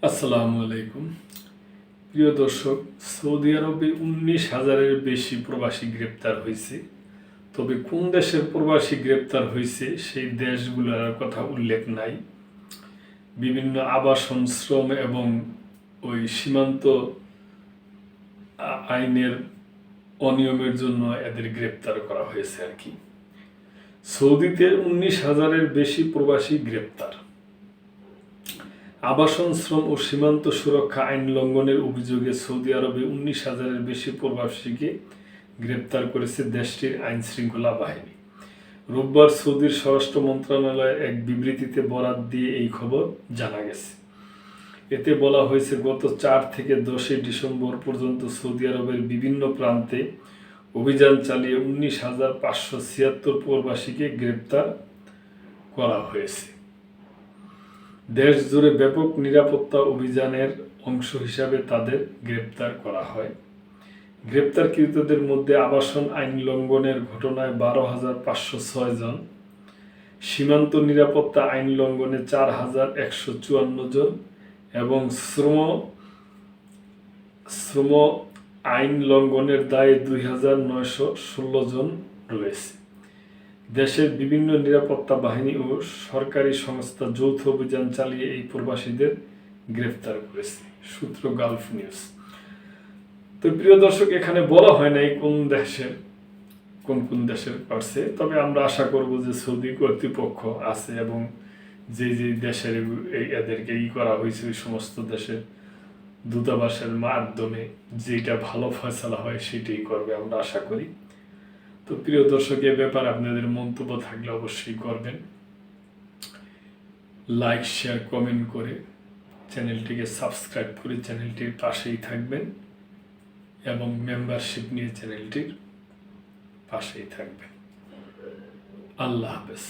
আসসালামু আলাইকুম। প্রিয় দর্শক, সৌদি আরবে 19,000-এর বেশি প্রবাসী গ্রেপ্তার হয়েছে। তবে কোন দেশের প্রবাসী গ্রেপ্তার হয়েছে সেই দেশগুলোর কথা উল্লেখ নাই। বিভিন্ন আবাসন, শ্রম এবং ওই সীমান্ত আইনের অনিয়মের জন্য এদের গ্রেপ্তার করা হয়েছে আর কি। সৌদিতে 19,000-এর বেশি প্রবাসী গ্রেপ্তার। আবাসন, শ্রম ও সীমান্ত সুরক্ষা আইন লঙ্ঘনের অভিযোগে সৌদি আরবে 19,000-এর বেশি প্রবাসীকে গ্রেপ্তার করেছে দেশটির আইন শৃঙ্খলা বাহিনী। রোববার সৌদির স্বরাষ্ট্র মন্ত্রণালয়ের এক বিবৃতিতে বরাত দিয়ে এই খবর জানা গেছে। এতে বলা হয়েছে, গত 4 থেকে 10 ডিসেম্বর পর্যন্ত সৌদি আরবের বিভিন্ন প্রান্তে অভিযান চালিয়ে 19,576 প্রবাসীকে গ্রেপ্তার করা হয়েছে। দেশ জুড়ে ব্যাপক নিরাপত্তা অভিযানের অংশ হিসাবে তাদের গ্রেপ্তার করা হয়। গ্রেপ্তারকৃতদের মধ্যে আবাসন আইন লঙ্ঘনের ঘটনায় 12,506 জন, সীমান্ত নিরাপত্তা আইন লঙ্ঘনে 4,154 জন এবং শ্রম আইন লঙ্ঘনের দায়ে 2,916 জন রয়েছে। দেশের বিভিন্ন নিরাপত্তা বাহিনী ও সরকারি সংস্থা যৌথ অভিযান চালিয়ে এই প্রবাসীদের গ্রেফতার করেছে, সূত্র গালফ নিউজ। তো প্রিয় দর্শক, এখানে বলা হয় নাই কোন দেশের করছে, তবে আমরা আশা করব যে সৌদি কর্তৃপক্ষ আছে এবং যে দেশের এদেরকে করা হয়েছে ওই সমস্ত দেশের দূতাবাসের মাধ্যমে যেটা ভালো ফয়সালা হয় সেটাই করবে, আমরা আশা করি। তো প্রিয় দর্শক, এ ব্যাপারে আপনাদের মন্তব্য থাকলে অবশ্যই করবেন। লাইক, শেয়ার, কমেন্ট করে চ্যানেলটিকে সাবস্ক্রাইব করে চ্যানেলটির পাশেই থাকবেন এবং মেম্বারশিপ নিয়ে চ্যানেলটির পাশেই থাকবেন। আল্লাহ হাফেজ।